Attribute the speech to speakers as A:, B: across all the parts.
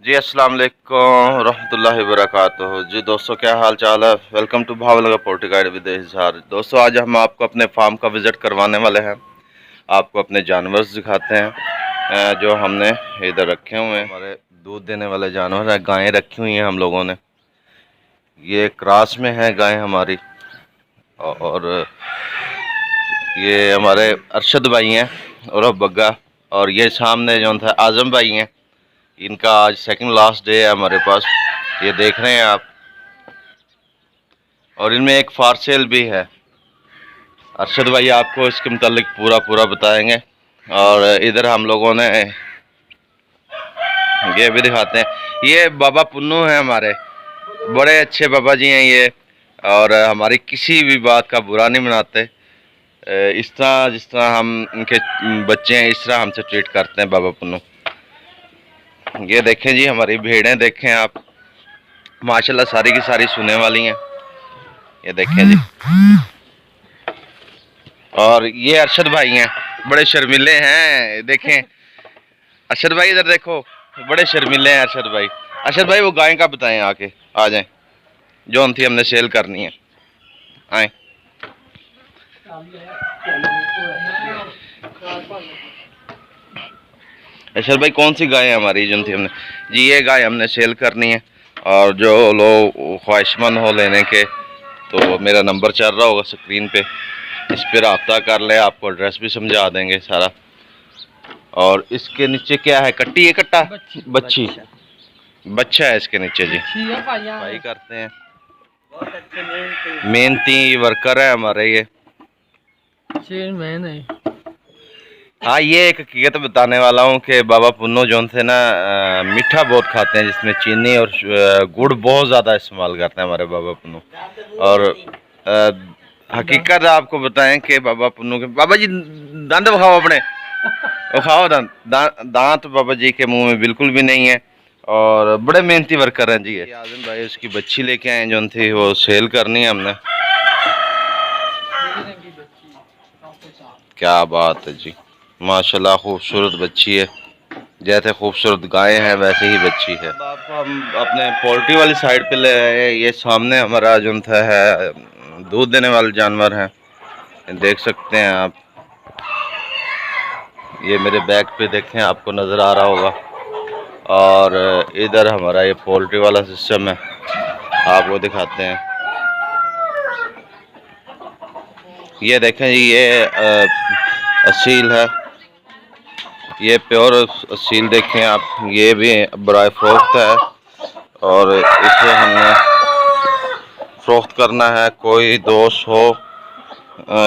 A: जी अस्सलाम वालेकुम रहमतुल्लाहि व बरकातुहू। जी दोस्तों, क्या हाल चाल है। Welcome to Bhavnagar poultry guide with Izhar. दोस्तों, आज हम आपको अपने फार्म का विज़िट करवाने वाले हैं। आपको अपने जानवर दिखाते हैं जो हमने इधर रखे हुए हैं। हमारे दूध देने वाले जानवर हैं, गायें रखी हुई हैं हम लोगों ने। ये क्रास में है गाय हमारी, और ये हमारे अरशद भाई हैं और बग्गा, और ये सामने जो था आज़म भाई हैं। इनका आज सेकंड लास्ट डे है हमारे पास, ये देख रहे हैं आप। और इनमें एक फार सेल भी है। अरशद भाई आपको इसके मुतालिक पूरा बताएंगे। और इधर हम लोगों ने ये भी दिखाते हैं। ये बाबा पुन्नू हैं हमारे, बड़े अच्छे बाबा जी हैं ये, और हमारी किसी भी बात का बुरा नहीं मनाते। इस तरह जिस तरह हम इनके बच्चे हैं, इस तरह हमसे ट्रीट करते हैं बाबा पुन्नू। ये देखें जी, हमारी भेड़ें देखें आप, माशाल्लाह सारी की सारी सुने वाली हैं। ये देखें जी। और ये अरशद भाई हैं, बड़े शर्मिले हैं। देखें अरशद भाई, इधर देखो, बड़े शर्मिले हैं अरशद भाई। अरशद भाई वो गाय का बताएं, आके आ जाएं, जो थी हमने सेल करनी है। आए अरशद भाई, कौन सी गाय है हमारी जो थी हमने? जी ये गाय हमने सेल करनी है। और जो लोग ख्वाहिशमंद हो लेने के, तो मेरा नंबर चल रहा होगा स्क्रीन पे, इस पर रब्ता कर ले, आपको एड्रेस भी समझा देंगे सारा। और इसके नीचे क्या है? कट्टी है, कट्टा बच्ची बच्चा है इसके नीचे जी। भाई करते हैं, मेहनती वर्कर है हमारे ये। हाँ, ये एक हकीकत बताने वाला हूँ कि बाबा पुन्नू जो थे ना, मीठा बहुत खाते हैं, जिसमें चीनी और गुड़ बहुत ज़्यादा इस्तेमाल करते हैं हमारे बाबा पुन्नू। और हकीकत आपको बताएं कि बाबा पुन्नू के, बाबा जी दांत दिखाओ अपने, खाओ दांत बाबा जी के मुंह में बिल्कुल भी नहीं है। और बड़े मेहनती वर्कर हैं जी ये। आज़म भाई उसकी बच्ची लेके आए जो थी, वो सेल करनी है हमने। क्या बात है जी, माशाल्लाह खूबसूरत बच्ची है। जैसे खूबसूरत गाय है वैसे ही बच्ची है। आपको हम अपने पोल्ट्री वाली साइड पे ले आए। ये सामने हमारा जो था है दूध देने वाले जानवर हैं, देख सकते हैं आप। ये मेरे बैक पे देखें, आपको नज़र आ रहा होगा। और इधर हमारा ये पोल्ट्री वाला सिस्टम है, आपको दिखाते हैं। ये देखें जी, ये असील है, ये प्योर असील देखें आप। ये भी बराए फ़रोख्त है, और इसे हमने फ़रोख्त करना है। कोई दोस्त हो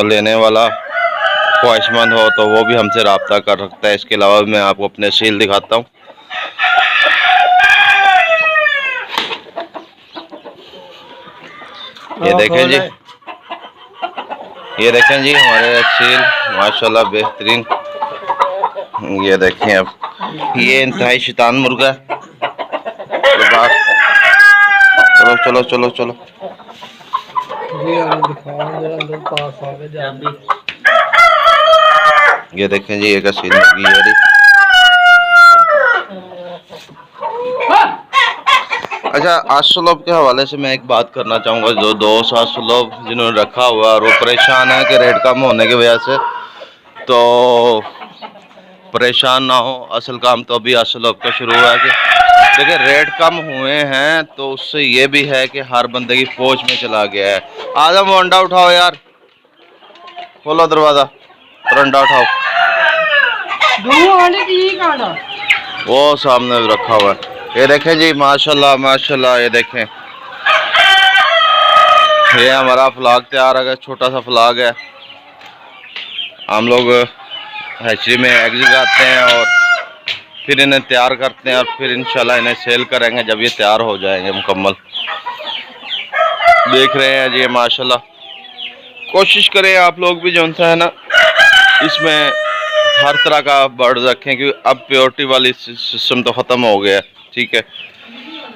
A: लेने वाला, ख्वाहिशमंद हो, तो वो भी हमसे रब्ता कर सकता है। इसके अलावा मैं आपको अपने असील दिखाता हूँ। ये देखें जी, ये देखें जी हमारे असील, माशाल्लाह बेहतरीन। ये देखें आप, ये इंतहाई शैतान मुर्गा। चलो चलो चलो चलो, ये देखें जी, एक असील मुर्गी है। अच्छा, आसलोब के हवाले से मैं एक बात करना चाहूँगा। जो दोस्त आसलोब जिन्होंने रखा हुआ और वो परेशान है कि रेट कम होने की वजह से, तो परेशान ना हो। असल काम तो अभी आसलोब का शुरू हुआ है कि देखिए रेट कम हुए हैं, तो उससे ये भी है कि हर बंदे की पहुँच में चला गया है। आजम वो अंडा उठाओ यार, खोलो दरवाज़ा और अंडा उठाओ। वो सामने रखा हुआ है। ये देखें जी, माशाल्लाह माशाल्लाह। ये देखें, ये हमारा फ्लाग तैयार है, छोटा सा फ्लाग है। हम लोग हैचरी में एग्स लगाते हैं और फिर इन्हें तैयार करते हैं, और फिर इंशाल्लाह इन्हें सेल करेंगे जब ये तैयार हो जाएंगे मुकम्मल। देख रहे हैं जी माशाल्लाह। कोशिश करें आप लोग भी जो है ना, इसमें हर तरह का बर्ड रखें, क्योंकि अब प्योरिटी वाली सिस्टम तो ख़त्म हो गया है। ठीक है,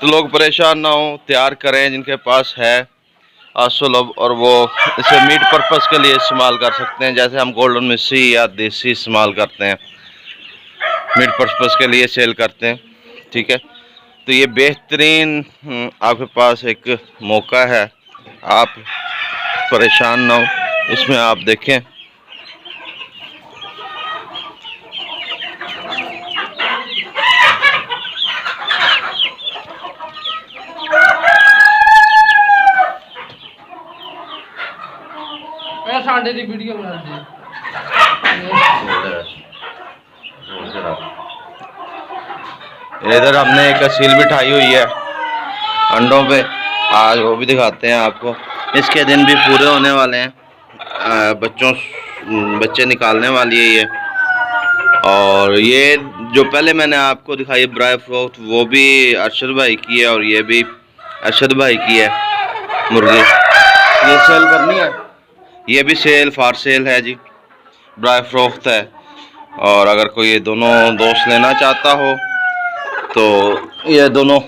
A: तो लोग परेशान ना हो, तैयार करें जिनके पास है आसलोब, और वो इसे मीट पर्पस के लिए इस्तेमाल कर सकते हैं। जैसे हम गोल्डन मिस्सी या देसी इस्तेमाल करते हैं, मीट पर्पस के लिए सेल करते हैं। ठीक है, तो ये बेहतरीन आपके पास एक मौका है, आप परेशान ना हो। इसमें आप देखें
B: साढ़े दी वीडियो बना दी।
A: इधर हमने एक असील बिठाई हुई है अंडों पे, आज वो भी दिखाते हैं आपको। इसके दिन भी पूरे होने वाले हैं, बच्चे निकालने वाली है ये। और ये जो पहले मैंने आपको दिखाई ब्राय फ्रोक्ट, वो भी अरशद भाई की है और ये भी अरशद भाई की है मुर्गी। ये सेल करनी है, ये भी सेल फॉर सेल है जी, ब्राय फ्रोक्ट है। और अगर कोई ये दोनों दोस्त लेना चाहता हो तो ये दोनों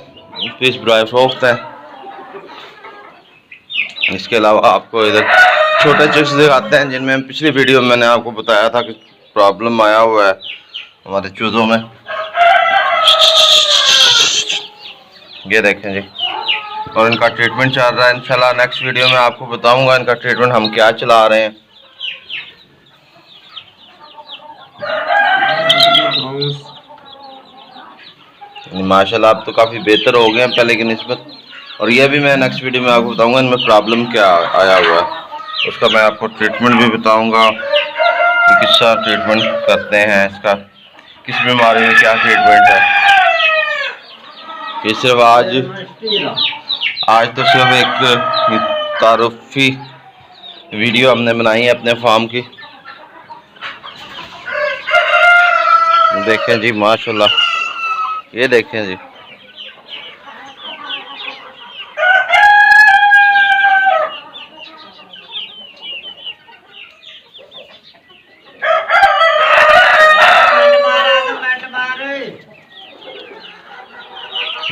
A: पीस ब्राय फ्रोक्ट है। इसके अलावा आपको इधर छोटे चिक्स दिखाते हैं जिनमें पिछली वीडियो में मैंने आपको बताया था कि प्रॉब्लम आया हुआ है हमारे चूज़ों में। ये देखें जी, और इनका ट्रीटमेंट चल रहा है। इंशाल्लाह नेक्स्ट वीडियो में आपको बताऊंगा इनका ट्रीटमेंट हम क्या चला रहे हैं। माशाल्लाह आप तो काफ़ी बेहतर हो गए हैं पहले की निस्बत। और ये भी मैं नेक्स्ट वीडियो में आपको बताऊंगा इनमें प्रॉब्लम क्या आया हुआ है, उसका मैं आपको ट्रीटमेंट भी बताऊंगा कि किस तरह ट्रीटमेंट करते हैं इसका, किस बीमारी में क्या ट्रीटमेंट है। ये सिर्फ आज तो सिर्फ एक तारुफी वीडियो हमने बनाई है अपने फार्म की। देखें जी माशाल्लाह, ये देखें जी,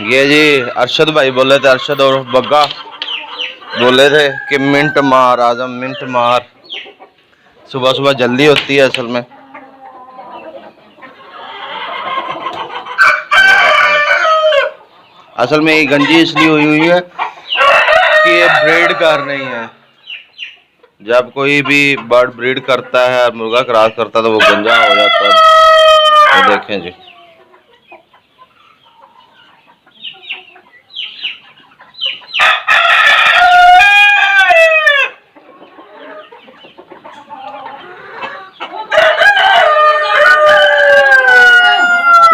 A: ये जी अरशद भाई बोले थे, अरशद और बग्गा बोले थे कि मिंट मार आजम, मिंट मार। सुबह सुबह जल्दी होती है असल में। असल में ये गंजी इसलिए हुई है कि ये ब्रीड कर रही है। जब कोई भी बर्ड ब्रीड करता है, मुर्गा क्रॉस करता है तो वो गंजा हो जाता है। तो देखें जी,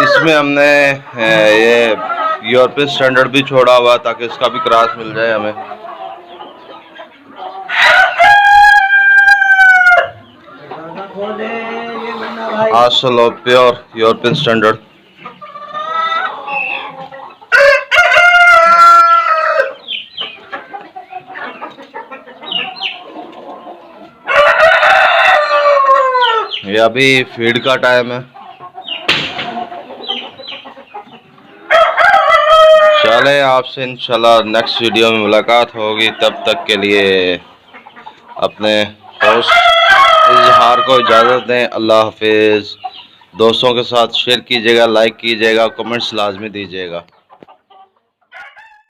A: इसमें हमने ये यूरोपियन स्टैंडर्ड भी छोड़ा हुआ ताकि इसका भी क्रॉस मिल जाए हमें। आसलो प्योर यूरोपियन स्टैंडर्ड। ये अभी फीड का टाइम है। चले आपसे इंशाल्लाह नेक्स्ट वीडियो में मुलाकात होगी। तब तक के लिए अपने होस्ट इजहार को इजाज़त दें। अल्लाह हाफिज़। दोस्तों के साथ शेयर कीजिएगा, लाइक कीजिएगा, कमेंट्स लाजमी दीजिएगा।